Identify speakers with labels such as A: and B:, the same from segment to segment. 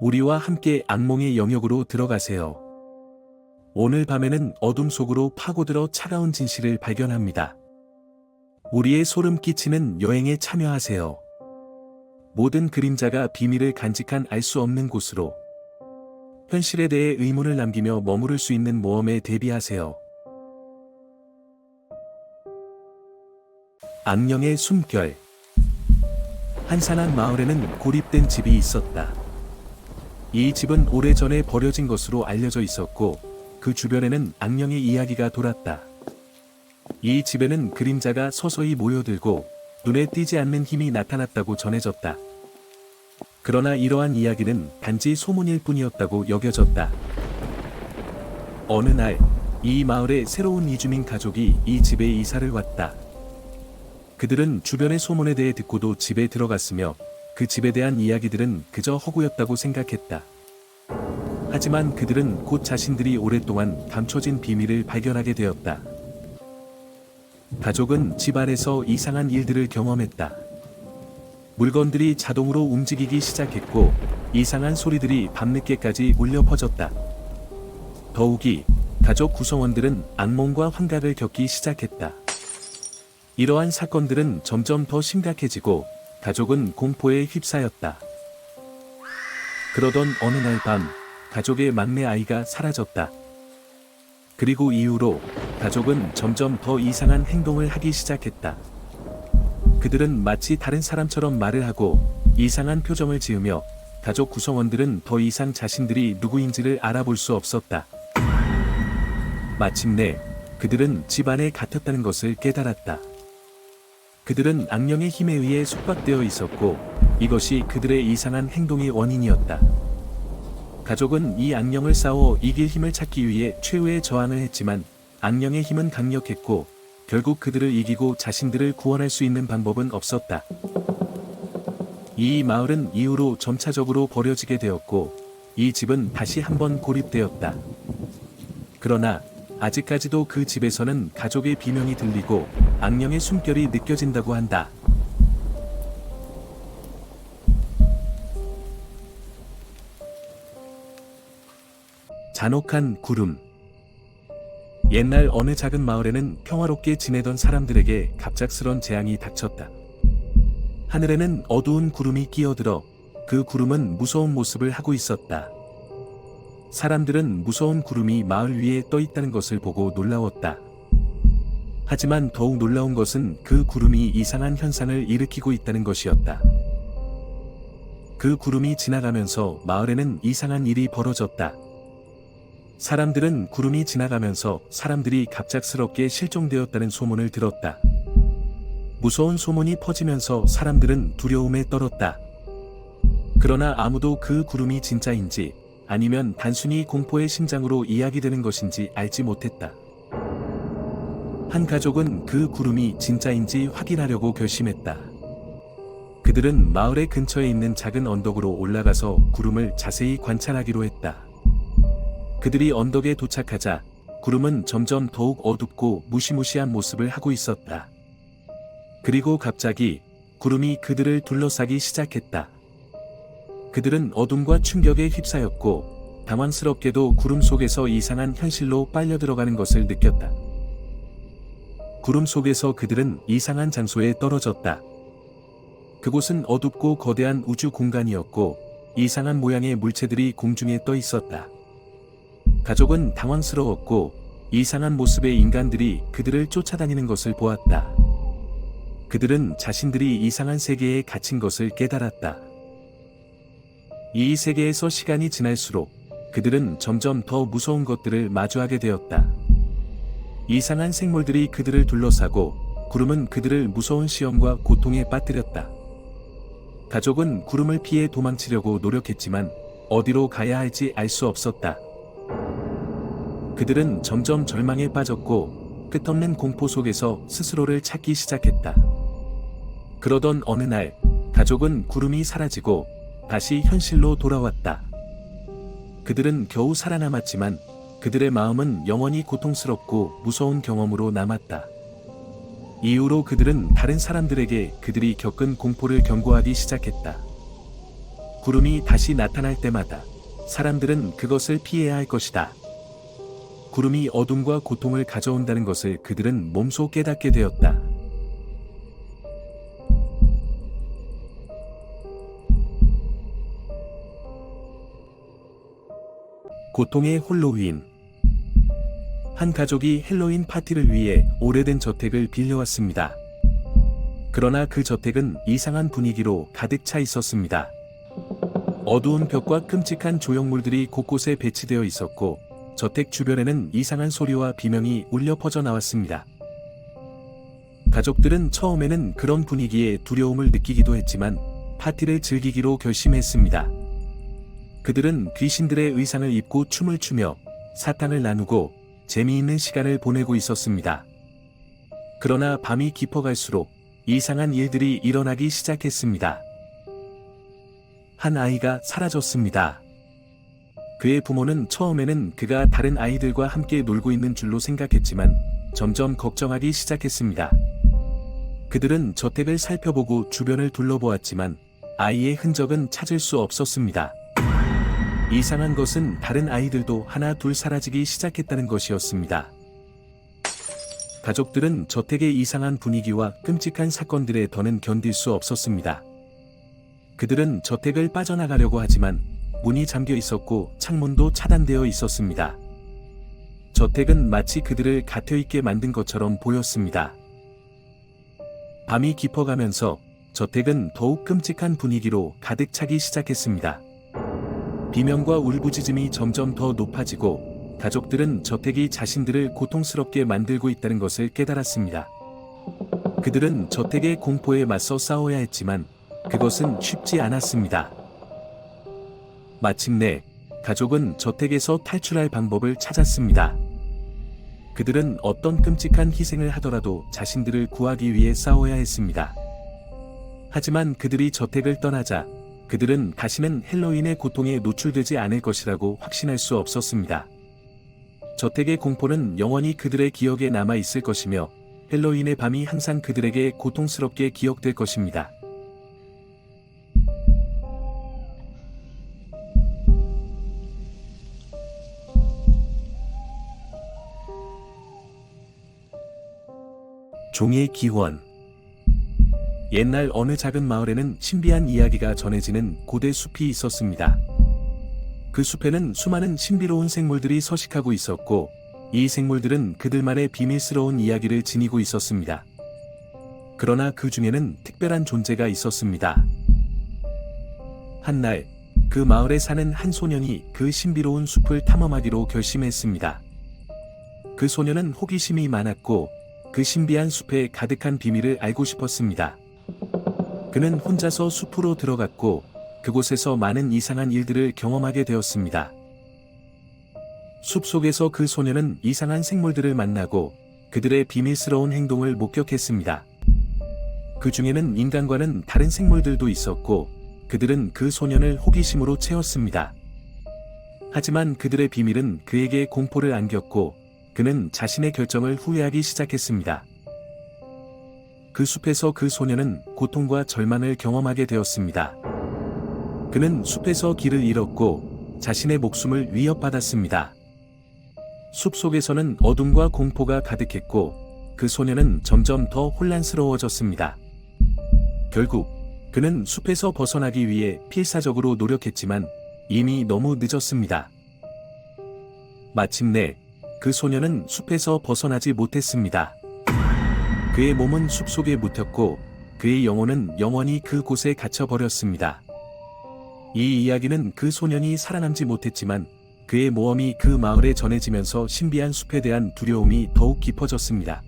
A: 우리와 함께 악몽의 영역으로 들어가세요. 오늘 밤에는 어둠 속으로 파고들어 차가운 진실을 발견합니다. 우리의 소름 끼치는 여행에 참여하세요. 모든 그림자가 비밀을 간직한 알 수 없는 곳으로 현실에 대해 의문을 남기며 머무를 수 있는 모험에 대비하세요. 악령의 숨결. 한산한 마을에는 고립된 집이 있었다. 이 집은 오래전에 버려진 것으로 알려져 있었고 그 주변에는 악령의 이야기가 돌았다. 이 집에는 그림자가 서서히 모여들고 눈에 띄지 않는 힘이 나타났다고 전해졌다. 그러나 이러한 이야기는 단지 소문일 뿐이었다고 여겨졌다. 어느 날, 이 마을에 새로운 이주민 가족이 이 집에 이사를 왔다. 그들은 주변의 소문에 대해 듣고도 집에 들어갔으며 그 집에 대한 이야기들은 그저 허구였다고 생각했다. 하지만 그들은 곧 자신들이 오랫동안 감춰진 비밀을 발견하게 되었다. 가족은 집 안에서 이상한 일들을 경험했다. 물건들이 자동으로 움직이기 시작했고 이상한 소리들이 밤늦게까지 울려 퍼졌다. 더욱이 가족 구성원들은 악몽과 환각을 겪기 시작했다. 이러한 사건들은 점점 더 심각해지고 가족은 공포에 휩싸였다. 그러던 어느 날 밤, 가족의 막내 아이가 사라졌다. 그리고 이후로 가족은 점점 더 이상한 행동을 하기 시작했다. 그들은 마치 다른 사람처럼 말을 하고 이상한 표정을 지으며 가족 구성원들은 더 이상 자신들이 누구인지를 알아볼 수 없었다. 마침내 그들은 집 안에 갇혔다는 것을 깨달았다. 그들은 악령의 힘에 의해 속박되어 있었고 이것이 그들의 이상한 행동의 원인이었다. 가족은 이 악령을 싸워 이길 힘을 찾기 위해 최후의 저항을 했지만 악령의 힘은 강력했고 결국 그들을 이기고 자신들을 구원할 수 있는 방법은 없었다. 이 마을은 이후로 점차적으로 버려지게 되었고 이 집은 다시 한번 고립되었다. 그러나 아직까지도 그 집에서는 가족의 비명이 들리고 악령의 숨결이 느껴진다고 한다. 잔혹한 구름. 옛날 어느 작은 마을에는 평화롭게 지내던 사람들에게 갑작스런 재앙이 닥쳤다. 하늘에는 어두운 구름이 끼어들어 그 구름은 무서운 모습을 하고 있었다. 사람들은 무서운 구름이 마을 위에 떠 있다는 것을 보고 놀라웠다. 하지만 더욱 놀라운 것은 그 구름이 이상한 현상을 일으키고 있다는 것이었다. 그 구름이 지나가면서 마을에는 이상한 일이 벌어졌다. 사람들은 구름이 지나가면서 사람들이 갑작스럽게 실종되었다는 소문을 들었다. 무서운 소문이 퍼지면서 사람들은 두려움에 떨었다. 그러나 아무도 그 구름이 진짜인지 아니면 단순히 공포의 심장으로 이야기되는 것인지 알지 못했다. 한 가족은 그 구름이 진짜인지 확인하려고 결심했다. 그들은 마을의 근처에 있는 작은 언덕으로 올라가서 구름을 자세히 관찰하기로 했다. 그들이 언덕에 도착하자 구름은 점점 더욱 어둡고 무시무시한 모습을 하고 있었다. 그리고 갑자기 구름이 그들을 둘러싸기 시작했다. 그들은 어둠과 충격에 휩싸였고 당황스럽게도 구름 속에서 이상한 현실로 빨려 들어가는 것을 느꼈다. 구름 속에서 그들은 이상한 장소에 떨어졌다. 그곳은 어둡고 거대한 우주 공간이었고 이상한 모양의 물체들이 공중에 떠 있었다. 가족은 당황스러웠고 이상한 모습의 인간들이 그들을 쫓아다니는 것을 보았다. 그들은 자신들이 이상한 세계에 갇힌 것을 깨달았다. 이 세계에서 시간이 지날수록 그들은 점점 더 무서운 것들을 마주하게 되었다. 이상한 생물들이 그들을 둘러싸고 구름은 그들을 무서운 시험과 고통에 빠뜨렸다. 가족은 구름을 피해 도망치려고 노력했지만 어디로 가야 할지 알 수 없었다. 그들은 점점 절망에 빠졌고 끝없는 공포 속에서 스스로를 찾기 시작했다. 그러던 어느 날 가족은 구름이 사라지고 다시 현실로 돌아왔다. 그들은 겨우 살아남았지만 그들의 마음은 영원히 고통스럽고 무서운 경험으로 남았다. 이후로 그들은 다른 사람들에게 그들이 겪은 공포를 경고하기 시작했다. 구름이 다시 나타날 때마다 사람들은 그것을 피해야 할 것이다. 구름이 어둠과 고통을 가져온다는 것을 그들은 몸소 깨닫게 되었다. 고통의 홀로윈. 한 가족이 헬로윈 파티를 위해 오래된 저택을 빌려왔습니다. 그러나 그 저택은 이상한 분위기로 가득 차 있었습니다. 어두운 벽과 끔찍한 조형물들이 곳곳에 배치되어 있었고, 저택 주변에는 이상한 소리와 비명이 울려 퍼져 나왔습니다. 가족들은 처음에는 그런 분위기에 두려움을 느끼기도 했지만 파티를 즐기기로 결심했습니다. 그들은 귀신들의 의상을 입고 춤을 추며 사탕을 나누고 재미있는 시간을 보내고 있었습니다. 그러나 밤이 깊어갈수록 이상한 일들이 일어나기 시작했습니다. 한 아이가 사라졌습니다. 그의 부모는 처음에는 그가 다른 아이들과 함께 놀고 있는 줄로 생각했지만 점점 걱정하기 시작했습니다. 그들은 저택을 살펴보고 주변을 둘러보았지만 아이의 흔적은 찾을 수 없었습니다. 이상한 것은 다른 아이들도 하나 둘 사라지기 시작했다는 것이었습니다. 가족들은 저택의 이상한 분위기와 끔찍한 사건들에 더는 견딜 수 없었습니다. 그들은 저택을 빠져나가려고 하지만 문이 잠겨 있었고 창문도 차단되어 있었습니다. 저택은 마치 그들을 갇혀있게 만든 것처럼 보였습니다. 밤이 깊어가면서 저택은 더욱 끔찍한 분위기로 가득 차기 시작했습니다. 비명과 울부짖음이 점점 더 높아지고 가족들은 저택이 자신들을 고통스럽게 만들고 있다는 것을 깨달았습니다. 그들은 저택의 공포에 맞서 싸워야 했지만 그것은 쉽지 않았습니다. 마침내 가족은 저택에서 탈출할 방법을 찾았습니다. 그들은 어떤 끔찍한 희생을 하더라도 자신들을 구하기 위해 싸워야 했습니다. 하지만 그들이 저택을 떠나자 그들은 다시는 헬로윈의 고통에 노출되지 않을 것이라고 확신할 수 없었습니다. 저택의 공포는 영원히 그들의 기억에 남아 있을 것이며 헬로윈의 밤이 항상 그들에게 고통스럽게 기억될 것입니다. 종의 기원. 옛날 어느 작은 마을에는 신비한 이야기가 전해지는 고대 숲이 있었습니다. 그 숲에는 수많은 신비로운 생물들이 서식하고 있었고, 이 생물들은 그들만의 비밀스러운 이야기를 지니고 있었습니다. 그러나 그 중에는 특별한 존재가 있었습니다. 한날, 그 마을에 사는 한 소년이 그 신비로운 숲을 탐험하기로 결심했습니다. 그 소년은 호기심이 많았고, 그 신비한 숲에 가득한 비밀을 알고 싶었습니다. 그는 혼자서 숲으로 들어갔고 그곳에서 많은 이상한 일들을 경험하게 되었습니다. 숲 속에서 그 소년은 이상한 생물들을 만나고 그들의 비밀스러운 행동을 목격했습니다. 그 중에는 인간과는 다른 생물들도 있었고 그들은 그 소년을 호기심으로 채웠습니다. 하지만 그들의 비밀은 그에게 공포를 안겼고 그는 자신의 결정을 후회하기 시작했습니다. 그 숲에서 그 소년은 고통과 절망을 경험하게 되었습니다. 그는 숲에서 길을 잃었고 자신의 목숨을 위협받았습니다. 숲 속에서는 어둠과 공포가 가득했고 그 소년은 점점 더 혼란스러워졌습니다. 결국 그는 숲에서 벗어나기 위해 필사적으로 노력했지만 이미 너무 늦었습니다. 마침내 그 소년은 숲에서 벗어나지 못했습니다. 그의 몸은 숲속에 묻혔고 그의 영혼은 영원히 그곳에 갇혀버렸습니다. 이 이야기는 그 소년이 살아남지 못했지만 그의 모험이 그 마을에 전해지면서 신비한 숲에 대한 두려움이 더욱 깊어졌습니다.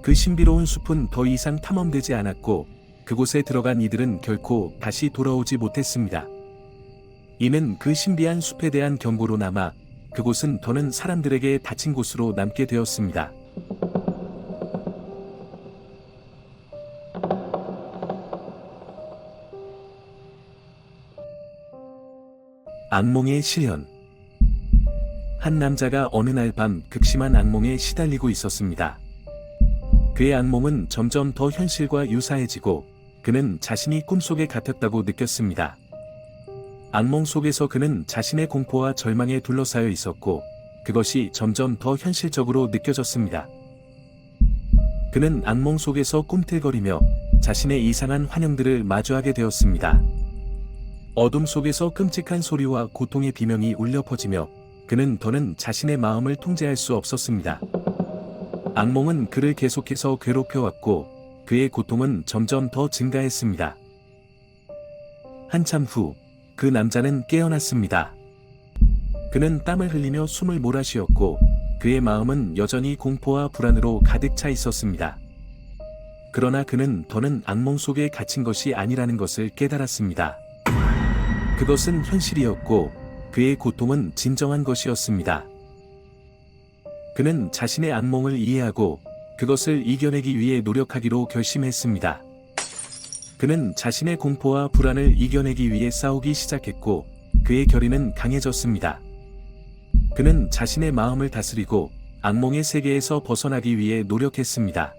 A: 그 신비로운 숲은 더 이상 탐험되지 않았고 그곳에 들어간 이들은 결코 다시 돌아오지 못했습니다. 이는 그 신비한 숲에 대한 경고로 남아 그곳은 더는 사람들에게 닫힌 곳으로 남게 되었습니다. 악몽의 실현. 한 남자가 어느 날 밤 극심한 악몽에 시달리고 있었습니다. 그의 악몽은 점점 더 현실과 유사해지고 그는 자신이 꿈속에 갇혔다고 느꼈습니다. 악몽 속에서 그는 자신의 공포와 절망에 둘러싸여 있었고, 그것이 점점 더 현실적으로 느껴졌습니다. 그는 악몽 속에서 꿈틀거리며 자신의 이상한 환영들을 마주하게 되었습니다. 어둠 속에서 끔찍한 소리와 고통의 비명이 울려 퍼지며 그는 더는 자신의 마음을 통제할 수 없었습니다. 악몽은 그를 계속해서 괴롭혀왔고 그의 고통은 점점 더 증가했습니다. 한참 후, 그 남자는 깨어났습니다. 그는 땀을 흘리며 숨을 몰아쉬었고 그의 마음은 여전히 공포와 불안으로 가득 차 있었습니다. 그러나 그는 더는 악몽 속에 갇힌 것이 아니라는 것을 깨달았습니다. 그것은 현실이었고 그의 고통은 진정한 것이었습니다. 그는 자신의 악몽을 이해하고 그것을 이겨내기 위해 노력하기로 결심했습니다. 그는 자신의 공포와 불안을 이겨내기 위해 싸우기 시작했고 그의 결의는 강해졌습니다. 그는 자신의 마음을 다스리고 악몽의 세계에서 벗어나기 위해 노력했습니다.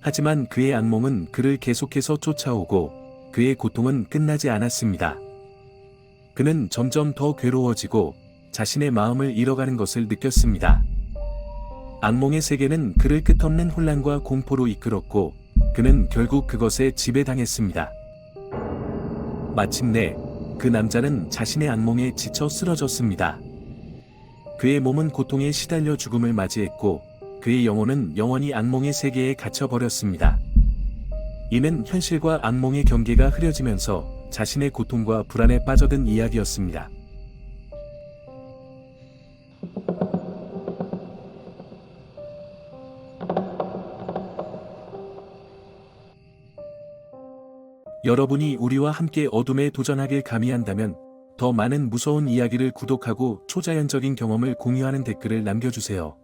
A: 하지만 그의 악몽은 그를 계속해서 쫓아오고 그의 고통은 끝나지 않았습니다. 그는 점점 더 괴로워지고 자신의 마음을 잃어가는 것을 느꼈습니다. 악몽의 세계는 그를 끝없는 혼란과 공포로 이끌었고 그는 결국 그것에 지배당했습니다. 마침내 그 남자는 자신의 악몽에 지쳐 쓰러졌습니다. 그의 몸은 고통에 시달려 죽음을 맞이했고 그의 영혼은 영원히 악몽의 세계에 갇혀버렸습니다. 이는 현실과 악몽의 경계가 흐려지면서 자신의 고통과 불안에 빠져든 이야기였습니다. 여러분이 우리와 함께 어둠에 도전하길 감히한다면 더 많은 무서운 이야기를 구독하고 초자연적인 경험을 공유하는 댓글을 남겨주세요.